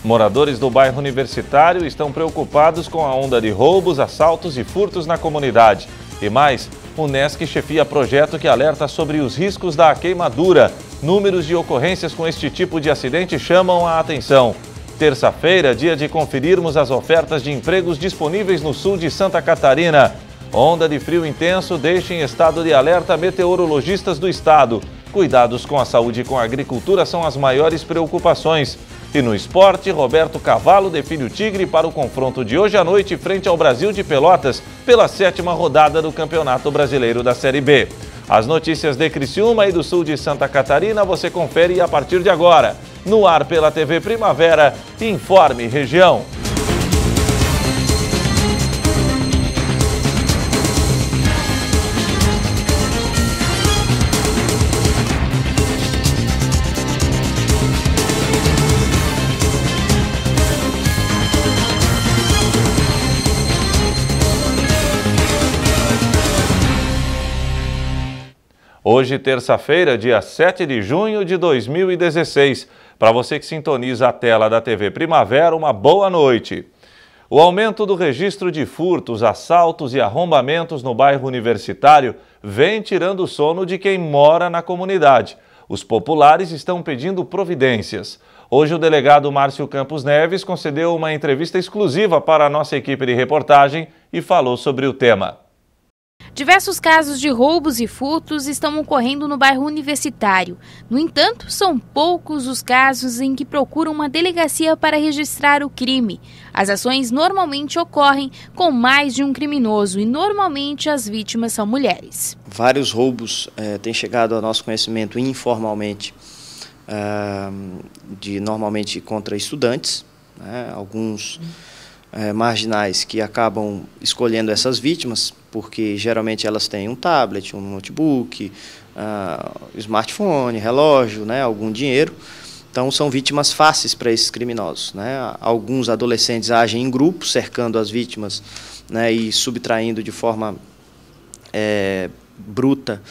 Moradores do bairro Universitário estão preocupados com a onda de roubos, assaltos e furtos na comunidade. E mais, o Unesc chefia projeto que alerta sobre os riscos da queimadura. Números de ocorrências com este tipo de acidente chamam a atenção. Terça-feira, dia de conferirmos as ofertas de empregos disponíveis no sul de Santa Catarina. Onda de frio intenso deixa em estado de alerta meteorologistas do estado. Cuidados com a saúde e com a agricultura são as maiores preocupações. E no esporte, Roberto Cavalo define o Tigre para o confronto de hoje à noite frente ao Brasil de Pelotas pela 7ª rodada do Campeonato Brasileiro da Série B. As notícias de Criciúma e do sul de Santa Catarina você confere a partir de agora. No ar pela TV Primavera, Informe Região. Hoje, terça-feira, dia 7 de junho de 2016. Para você que sintoniza a tela da TV Primavera, uma boa noite. O aumento do registro de furtos, assaltos e arrombamentos no bairro Universitário vem tirando o sono de quem mora na comunidade. Os populares estão pedindo providências. Hoje, o delegado Márcio Campos Neves concedeu uma entrevista exclusiva para a nossa equipe de reportagem e falou sobre o tema. Diversos casos de roubos e furtos estão ocorrendo no bairro Universitário. No entanto, são poucos os casos em que procuram uma delegacia para registrar o crime. As ações normalmente ocorrem com mais de um criminoso e normalmente as vítimas são mulheres. Vários roubos têm chegado ao nosso conhecimento informalmente, normalmente contra estudantes, né? Alguns marginais que acabam escolhendo essas vítimas, porque geralmente elas têm um tablet, um notebook, smartphone, relógio, né, algum dinheiro. Então são vítimas fáceis para esses criminosos, né? Alguns adolescentes agem em grupo, cercando as vítimas, né, e subtraindo de forma bruta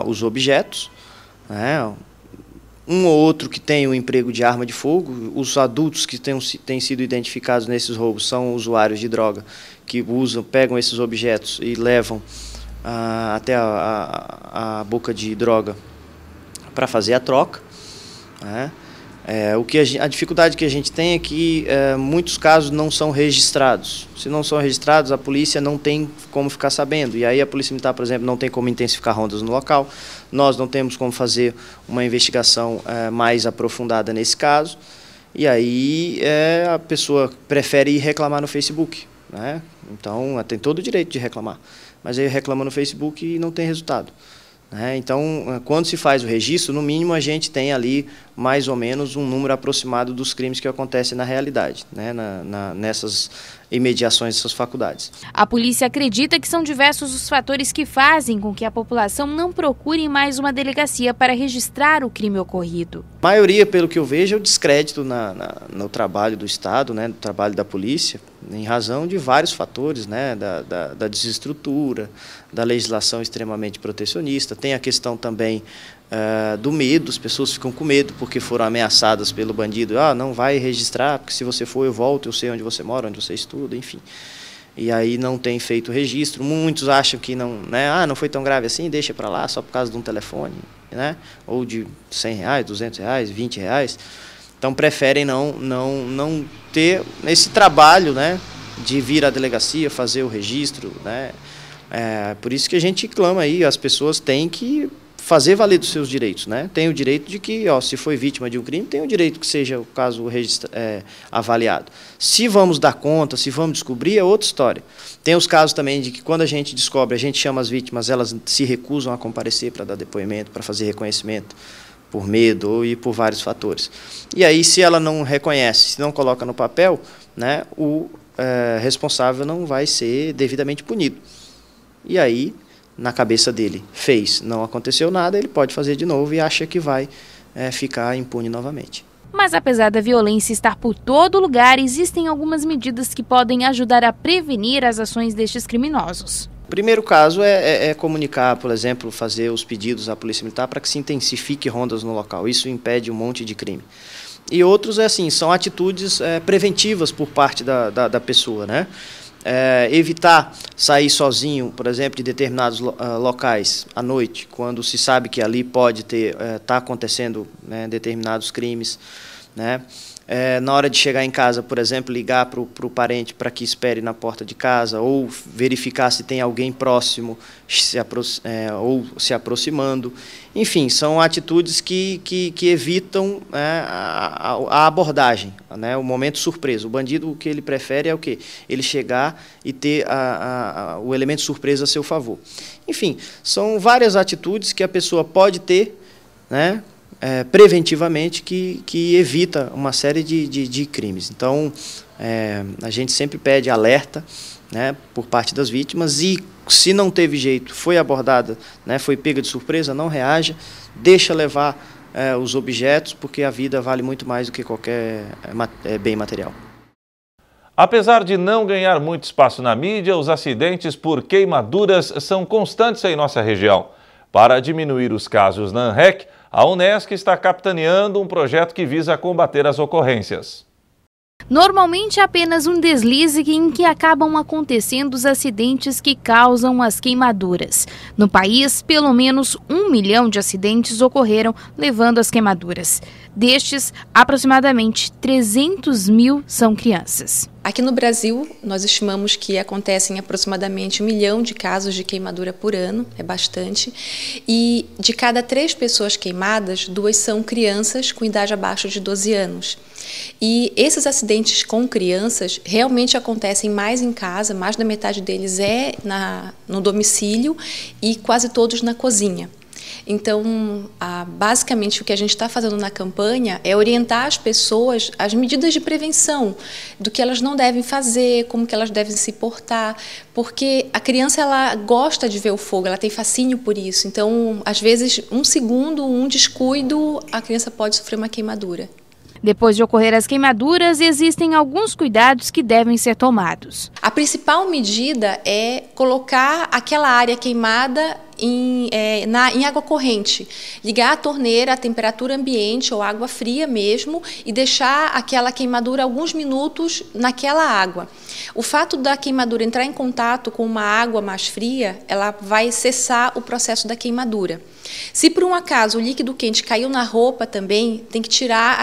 os objetos, né? Um ou outro que tem um emprego de arma de fogo. Os adultos que têm sido identificados nesses roubos são usuários de droga, que pegam esses objetos e levam até a boca de droga para fazer a troca, né? A dificuldade que a gente tem é que muitos casos não são registrados. Se não são registrados, a polícia não tem como ficar sabendo. E aí a Polícia Militar, por exemplo, não tem como intensificar rondas no local. Nós não temos como fazer uma investigação mais aprofundada nesse caso. E aí a pessoa prefere ir reclamar no Facebook, né? Então, tem todo o direito de reclamar. Mas aí reclama no Facebook e não tem resultado. Então, quando se faz o registro, no mínimo a gente tem ali mais ou menos um número aproximado dos crimes que acontecem na realidade, né? Nessas imediações dessas faculdades. A polícia acredita que são diversos os fatores que fazem com que a população não procure mais uma delegacia para registrar o crime ocorrido. A maioria, pelo que eu vejo, é o descrédito no trabalho do Estado, né? No trabalho da polícia, em razão de vários fatores, né? Da desestrutura, da legislação extremamente protecionista. Tem a questão também do medo. As pessoas ficam com medo porque foram ameaçadas pelo bandido. Não vai registrar, porque se você for eu volto, eu sei onde você mora, onde você estuda, enfim. E aí não tem feito registro. Muitos acham que não, né? Não foi tão grave assim, deixa para lá, só por causa de um telefone, né? Ou de R$100, R$200, R$20. Então preferem não ter esse trabalho, né, de vir à delegacia, fazer o registro, né? Por isso que a gente clama aí, as pessoas têm que fazer valer dos seus direitos, né? Tem o direito de que, se foi vítima de um crime, tem o direito que seja o caso avaliado. Se vamos dar conta, se vamos descobrir, é outra história. Tem os casos também de que quando a gente descobre, a gente chama as vítimas, elas se recusam a comparecer para dar depoimento, para fazer reconhecimento, por medo e por vários fatores. E aí, se ela não reconhece, se não coloca no papel, né, o responsável não vai ser devidamente punido. E aí, na cabeça dele, não aconteceu nada, ele pode fazer de novo e acha que vai ficar impune novamente. Mas apesar da violência estar por todo lugar, existem algumas medidas que podem ajudar a prevenir as ações destes criminosos. O primeiro caso é comunicar, por exemplo, fazer os pedidos à Polícia Militar para que se intensifique rondas no local. Isso impede um monte de crime. e outros são atitudes preventivas por parte da pessoa, né? Evitar sair sozinho, por exemplo, de determinados locais à noite, quando se sabe que ali pode tá acontecendo, né, determinados crimes, né? Na hora de chegar em casa, por exemplo, ligar para o parente para que espere na porta de casa, ou verificar se tem alguém próximo ou se aproximando. Enfim, são atitudes que evitam a abordagem, né, o momento surpresa. O bandido, o que ele prefere é o quê? Ele chegar e ter o elemento surpresa a seu favor. Enfim, são várias atitudes que a pessoa pode ter, né, preventivamente, que evita uma série de crimes. Então, a gente sempre pede alerta, né, por parte das vítimas, e se não teve jeito, foi abordada, né, foi pega de surpresa, não reaja, deixa levar os objetos, porque a vida vale muito mais do que qualquer bem material. Apesar de não ganhar muito espaço na mídia, os acidentes por queimaduras são constantes em nossa região. Para diminuir os casos na ANREC, a Unesc está capitaneando um projeto que visa combater as ocorrências. Normalmente é apenas um deslize em que acabam acontecendo os acidentes que causam as queimaduras. No país, pelo menos 1 milhão de acidentes ocorreram levando às queimaduras. Destes, aproximadamente 300 mil são crianças. Aqui no Brasil, nós estimamos que acontecem aproximadamente 1 milhão de casos de queimadura por ano, é bastante, e de cada 3 pessoas queimadas, 2 são crianças com idade abaixo de 12 anos. E esses acidentes com crianças realmente acontecem mais em casa, mais da metade deles no domicílio e quase todos na cozinha. Então, basicamente, o que a gente está fazendo na campanha é orientar as pessoas às medidas de prevenção, do que elas não devem fazer, como que elas devem se portar, porque a criança ela gosta de ver o fogo, ela tem fascínio por isso. Então, às vezes, 1 segundo, um descuido, a criança pode sofrer uma queimadura. Depois de ocorrer as queimaduras, existem alguns cuidados que devem ser tomados. A principal medida é colocar aquela área queimada em água corrente. Ligar a torneira à temperatura ambiente ou água fria mesmo e deixar aquela queimadura alguns minutos naquela água. O fato da queimadura entrar em contato com uma água mais fria, ela vai cessar o processo da queimadura. Se por um acaso o líquido quente caiu na roupa também, tem que tirar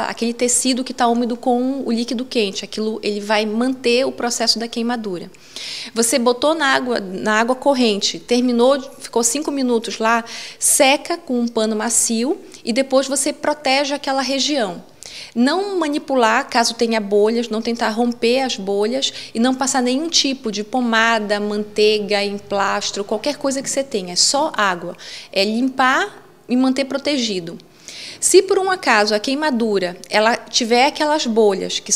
aquele tecido que está úmido com o líquido quente. Aquilo ele vai manter o processo da queimadura. Você botou na água corrente, terminou, ficou 5 minutos lá, seca com um pano macio e depois você protege aquela região. Não manipular caso tenha bolhas, não tentar romper as bolhas e não passar nenhum tipo de pomada, manteiga, emplastro, qualquer coisa que você tenha. É só água. É limpar e manter protegido. Se por um acaso a queimadura ela tiver aquelas bolhas que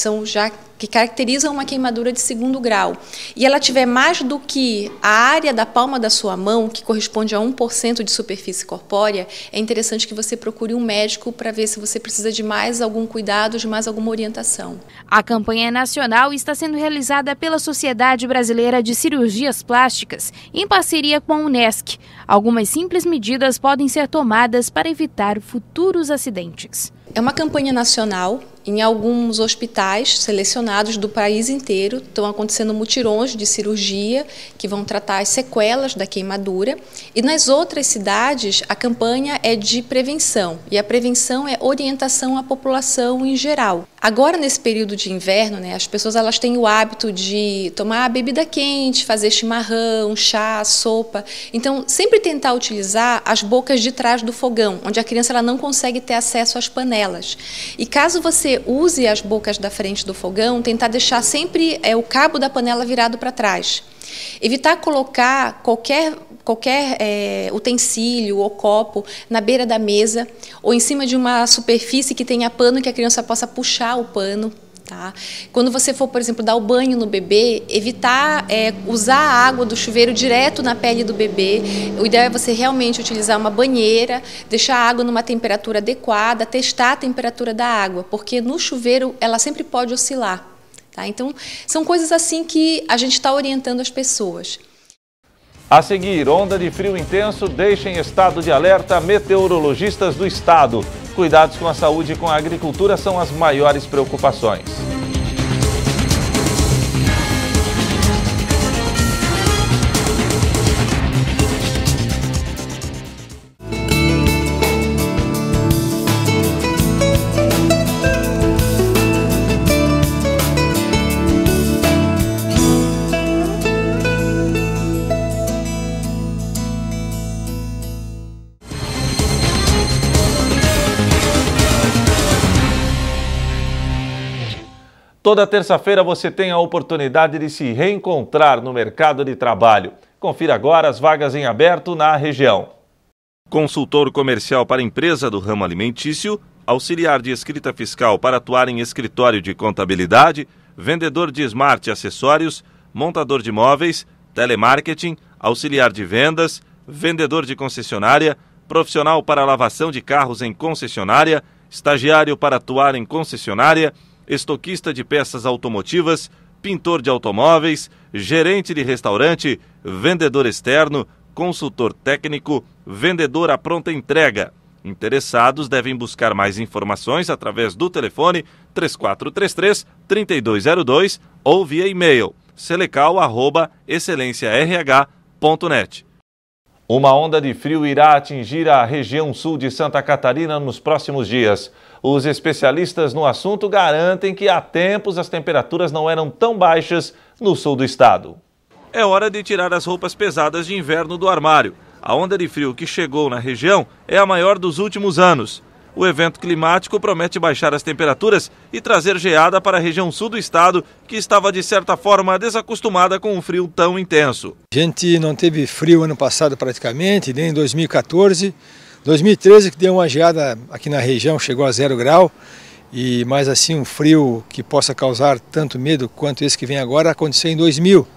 caracterizam uma queimadura de 2º grau e ela tiver mais do que a área da palma da sua mão, que corresponde a 1% de superfície corpórea, é interessante que você procure um médico para ver se você precisa de mais algum cuidado, de mais alguma orientação. A campanha nacional está sendo realizada pela Sociedade Brasileira de Cirurgias Plásticas, em parceria com a Unesc. Algumas simples medidas podem ser tomadas para evitar futuros acidentes. É uma campanha nacional. Em alguns hospitais selecionados do país inteiro estão acontecendo mutirões de cirurgia que vão tratar as sequelas da queimadura. E nas outras cidades a campanha é de prevenção e a prevenção é orientação à população em geral. Agora nesse período de inverno, as pessoas elas têm o hábito de tomar bebida quente, fazer chimarrão, chá, sopa. Então sempre tentar utilizar as bocas de trás do fogão, onde a criança ela não consegue ter acesso às panelas. E caso você use as bocas da frente do fogão, tentar deixar sempre o cabo da panela virado para trás. Evitar colocar qualquer utensílio ou copo na beira da mesa ou em cima de uma superfície que tenha pano que a criança possa puxar o pano. Tá? Quando você for, por exemplo, dar o banho no bebê, evitar usar a água do chuveiro direto na pele do bebê. O ideal é você realmente utilizar uma banheira, deixar a água numa temperatura adequada, testar a temperatura da água, porque no chuveiro ela sempre pode oscilar. Tá? Então, são coisas assim que a gente está orientando as pessoas. A seguir, onda de frio intenso deixa em estado de alerta meteorologistas do estado. Cuidados com a saúde e com a agricultura são as maiores preocupações. Toda terça-feira você tem a oportunidade de se reencontrar no mercado de trabalho. Confira agora as vagas em aberto na região. Consultor comercial para empresa do ramo alimentício, auxiliar de escrita fiscal para atuar em escritório de contabilidade, vendedor de smart acessórios, montador de móveis, telemarketing, auxiliar de vendas, vendedor de concessionária, profissional para lavação de carros em concessionária, estagiário para atuar em concessionária, estoquista de peças automotivas, pintor de automóveis, gerente de restaurante, vendedor externo, consultor técnico, vendedor à pronta entrega. Interessados devem buscar mais informações através do telefone 3433-3202 ou via e-mail selecal@excelenciarh.net. Uma onda de frio irá atingir a região sul de Santa Catarina nos próximos dias. Os especialistas no assunto garantem que há tempos as temperaturas não eram tão baixas no sul do estado. É hora de tirar as roupas pesadas de inverno do armário. A onda de frio que chegou na região é a maior dos últimos anos. O evento climático promete baixar as temperaturas e trazer geada para a região sul do estado, que estava de certa forma desacostumada com um frio tão intenso. A gente não teve frio ano passado praticamente, nem em 2014. 2013 que deu uma geada aqui na região, chegou a 0 grau, e mais assim um frio que possa causar tanto medo quanto esse que vem agora aconteceu em 2000.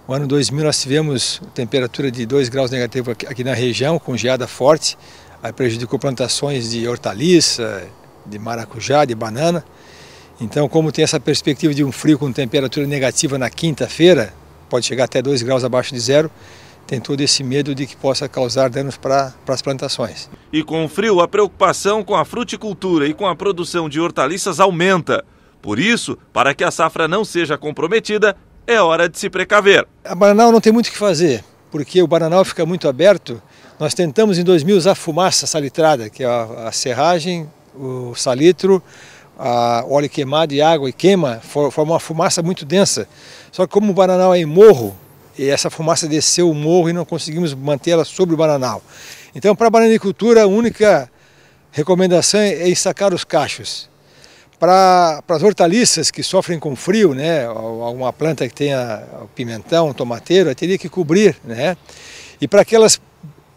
O ano 2000 nós tivemos temperatura de 2 graus negativo aqui na região, com geada forte, aí prejudicou plantações de hortaliça, de maracujá, de banana. Então, como tem essa perspectiva de um frio com temperatura negativa na quinta-feira, pode chegar até 2 graus abaixo de zero, tem todo esse medo de que possa causar danos para as plantações. E com o frio, a preocupação com a fruticultura e com a produção de hortaliças aumenta. Por isso, para que a safra não seja comprometida, é hora de se precaver. A Bananal não tem muito o que fazer, porque o Bananal fica muito aberto. Nós tentamos em 2000 usar fumaça salitrada, que é a serragem, o salitro, o óleo queimado e água, e queima, forma uma fumaça muito densa. Só que como o Bananal é em morro, e essa fumaça desceu o morro e não conseguimos mantê-la sobre o Bananal. Então, para a bananicultura, a única recomendação é ensacar os cachos. Para as hortaliças que sofrem com frio, né, alguma planta que tenha pimentão, tomateiro, teria que cobrir, né? E para aquelas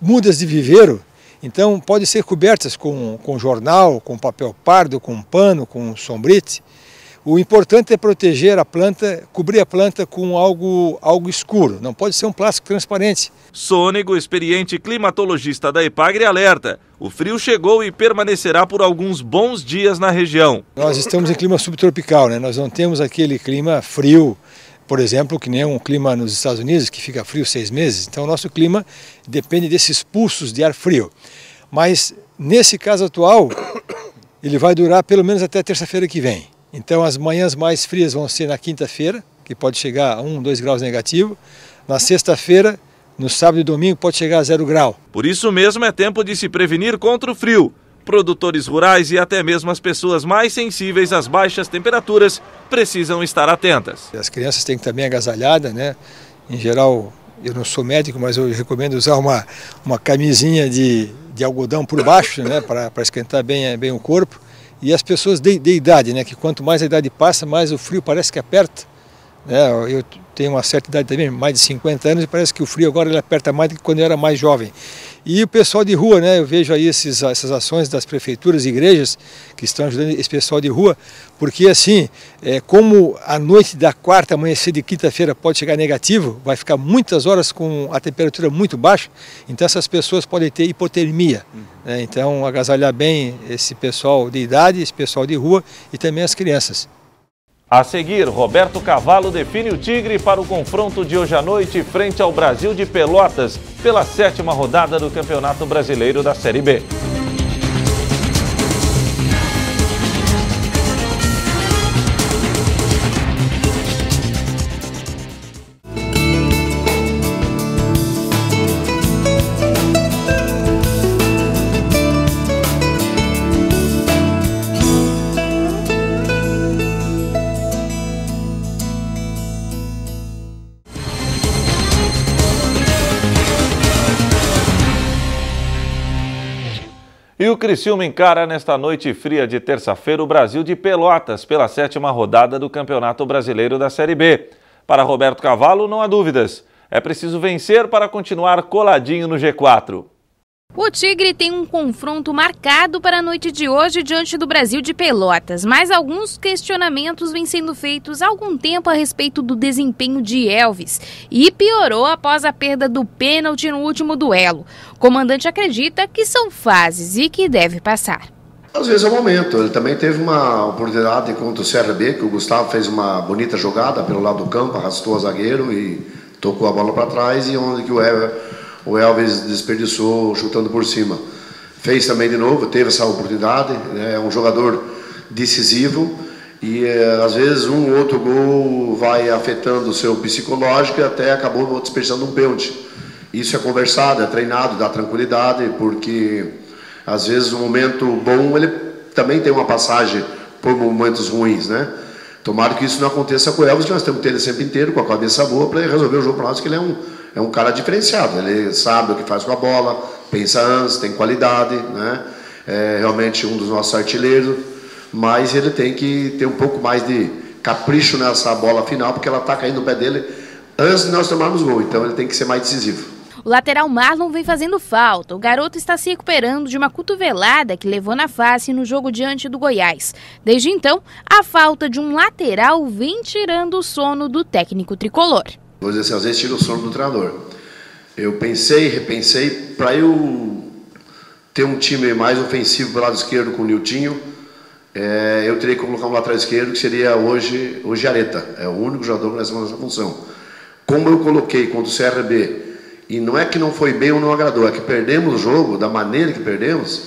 mudas de viveiro, então pode ser cobertas com jornal, com papel pardo, com pano, com sombrite. O importante é proteger a planta, cobrir a planta com algo escuro, não pode ser um plástico transparente. Sônego, experiente climatologista da Epagre, alerta: o frio chegou e permanecerá por alguns bons dias na região. Nós estamos em clima subtropical, né? Nós não temos aquele clima frio, por exemplo, que nem um clima nos Estados Unidos, que fica frio 6 meses. Então o nosso clima depende desses pulsos de ar frio. Mas nesse caso atual, ele vai durar pelo menos até terça-feira que vem. Então as manhãs mais frias vão ser na quinta-feira, que pode chegar a 1, 2 graus negativo. Na sexta-feira, no sábado e domingo, pode chegar a 0 grau. Por isso mesmo é tempo de se prevenir contra o frio. Produtores rurais e até mesmo as pessoas mais sensíveis às baixas temperaturas precisam estar atentas. As crianças têm que estar bem agasalhadas, né? Em geral, eu não sou médico, mas eu recomendo usar uma camisinha de algodão por baixo, né? Para esquentar bem o corpo. E as pessoas de idade, né, que quanto mais a idade passa, mais o frio parece que aperta. Eu tenho uma certa idade também, mais de 50 anos, e parece que o frio agora ele aperta mais do que quando eu era mais jovem. E o pessoal de rua, né, eu vejo aí essas ações das prefeituras e igrejas que estão ajudando esse pessoal de rua, porque assim, como a noite da quarta, amanhecer de quinta-feira pode chegar negativo, vai ficar muitas horas com a temperatura muito baixa, então essas pessoas podem ter hipotermia. Né, então agasalhar bem esse pessoal de idade, esse pessoal de rua e também as crianças. A seguir, Roberto Cavalo define o Tigre para o confronto de hoje à noite frente ao Brasil de Pelotas pela 7ª rodada do Campeonato Brasileiro da Série B. E o Criciúma encara nesta noite fria de terça-feira o Brasil de Pelotas pela 7ª rodada do Campeonato Brasileiro da Série B. Para Roberto Cavalo, não há dúvidas. É preciso vencer para continuar coladinho no G4. O Tigre tem um confronto marcado para a noite de hoje diante do Brasil de Pelotas, mas alguns questionamentos vêm sendo feitos há algum tempo a respeito do desempenho de Elvis e piorou após a perda do pênalti no último duelo. O comandante acredita que são fases e que deve passar. Às vezes é o momento. Ele também teve uma oportunidade contra o CRB, que o Gustavo fez uma bonita jogada pelo lado do campo, arrastou o zagueiro e tocou a bola para trás, e onde que o Elvis desperdiçou chutando por cima. Fez também de novo, teve essa oportunidade, é um jogador decisivo e às vezes um ou outro gol vai afetando o seu psicológico e até acabou desperdiçando um pênalti. Isso é conversado, é treinado, dá tranquilidade, porque às vezes um momento bom ele também tem uma passagem por momentos ruins, né? Tomara que isso não aconteça com o Elvis, que nós temos que ter ele sempre inteiro, com a cabeça boa, para resolver o jogo para nós, que ele é um cara diferenciado. Ele sabe o que faz com a bola, pensa antes, tem qualidade, né? É realmente um dos nossos artilheiros, mas ele tem que ter um pouco mais de capricho nessa bola final, porque ela está caindo no pé dele antes de nós tomarmos gol, então ele tem que ser mais decisivo. O lateral Marlon vem fazendo falta. O garoto está se recuperando de uma cotovelada que levou na face no jogo diante do Goiás. Desde então, a falta de um lateral vem tirando o sono do técnico tricolor. Vou dizer assim, às vezes tira o sono do treinador. Eu pensei, repensei, para eu ter um time mais ofensivo pelo lado esquerdo com o Niltinho, eu teria que colocar um lateral esquerdo que seria hoje o Giaretta. É o único jogador que nós temos essa função. Como eu coloquei contra o CRB, e não é que não foi bem ou não agradou, é que perdemos o jogo da maneira que perdemos,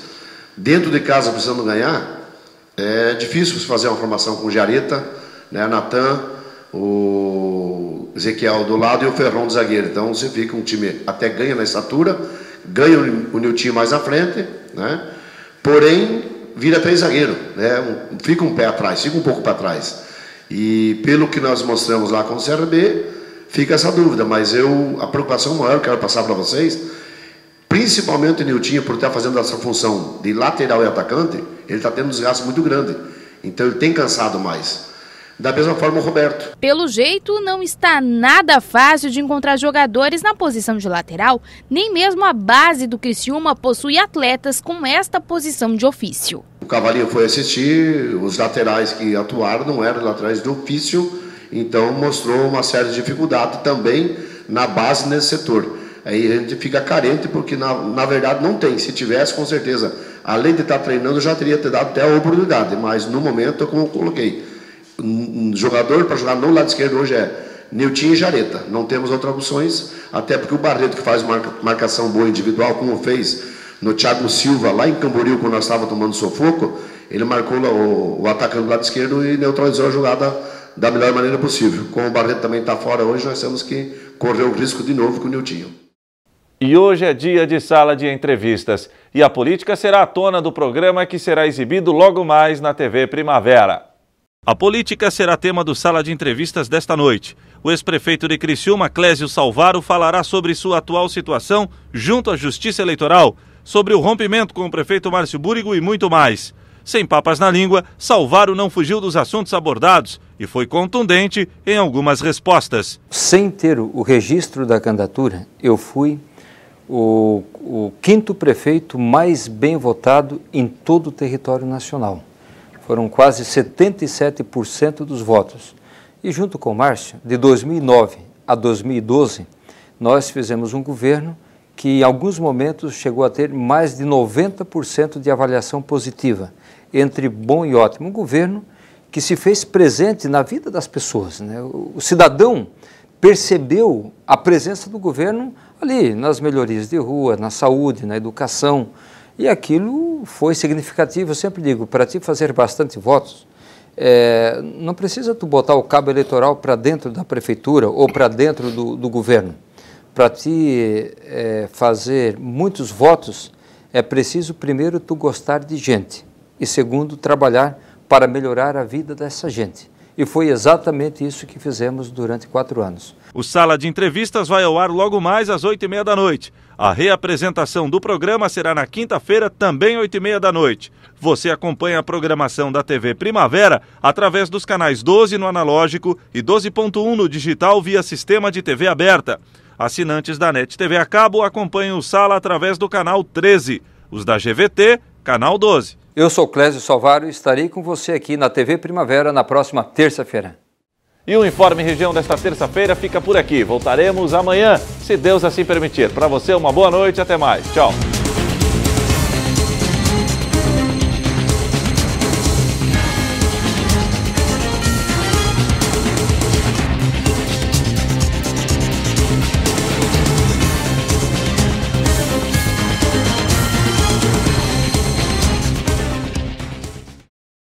dentro de casa precisando ganhar, é difícil você fazer uma formação com o Giaretta, né, Natan, o Ezequiel do lado e o Ferrão do zagueiro. Então você fica um time, até ganha na estatura, ganha o Niltinho mais à frente, né, porém vira 3 zagueiros, né, fica um pé atrás, fica um pouco para trás. E pelo que nós mostramos lá com o CRB, fica essa dúvida, mas a preocupação maior que eu quero passar para vocês, principalmente o Niltinho, por estar fazendo essa função de lateral e atacante, ele está tendo um desgaste muito grande, então ele tem cansado mais. Da mesma forma o Roberto. Pelo jeito, não está nada fácil de encontrar jogadores na posição de lateral, nem mesmo a base do Criciúma possui atletas com esta posição de ofício. O Cavalinho foi assistir, os laterais que atuaram não eram laterais de ofício, então mostrou uma série de dificuldades também na base nesse setor. Aí a gente fica carente porque na verdade não tem. Se tivesse, com certeza, além de estar treinando, já teria dado até a oportunidade. Mas no momento, como eu coloquei, um jogador para jogar no lado esquerdo hoje é Niltinho e Giaretta. Não temos outras opções, até porque o Barreto, que faz marcação boa individual, como fez no Thiago Silva, lá em Camboriú, quando nós estávamos tomando sufoco, ele marcou o atacante do lado esquerdo e neutralizou a jogada da melhor maneira possível. Como o Barreto também está fora hoje, nós temos que correr o risco de novo com o Niltinho. E hoje é dia de sala de entrevistas. E a política será a tona do programa que será exibido logo mais na TV Primavera. A política será tema do Sala de Entrevistas desta noite. O ex-prefeito de Criciúma, Clésio Salvaro, falará sobre sua atual situação junto à Justiça Eleitoral, sobre o rompimento com o prefeito Márcio Búrigo e muito mais. Sem papas na língua, Salvaro não fugiu dos assuntos abordados e foi contundente em algumas respostas. Sem ter o registro da candidatura, eu fui o 5º prefeito mais bem votado em todo o território nacional. Foram quase 77% dos votos. E junto com o Márcio, de 2009 a 2012, nós fizemos um governo que em alguns momentos chegou a ter mais de 90% de avaliação positiva, entre bom e ótimo. Um governo que se fez presente na vida das pessoas, né? O cidadão percebeu a presença do governo ali, nas melhorias de rua, na saúde, na educação, e aquilo foi significativo. Eu sempre digo, para ti fazer bastante votos, não precisa tu botar o cabo eleitoral para dentro da prefeitura ou para dentro do governo. Para ti fazer muitos votos, é preciso primeiro tu gostar de gente e segundo trabalhar para melhorar a vida dessa gente. E foi exatamente isso que fizemos durante 4 anos. O Sala de Entrevistas vai ao ar logo mais às 8h30 da noite. A reapresentação do programa será na quinta-feira, também 8h30 da noite. Você acompanha a programação da TV Primavera através dos canais 12 no analógico e 12.1 no digital via sistema de TV aberta. Assinantes da NET TV a cabo acompanham o Sala através do canal 13. Os da GVT, canal 12. Eu sou Clésio Salvário e estarei com você aqui na TV Primavera na próxima terça-feira. E o Informe Região desta terça-feira fica por aqui. Voltaremos amanhã, se Deus assim permitir. Para você, uma boa noite, até mais. Tchau.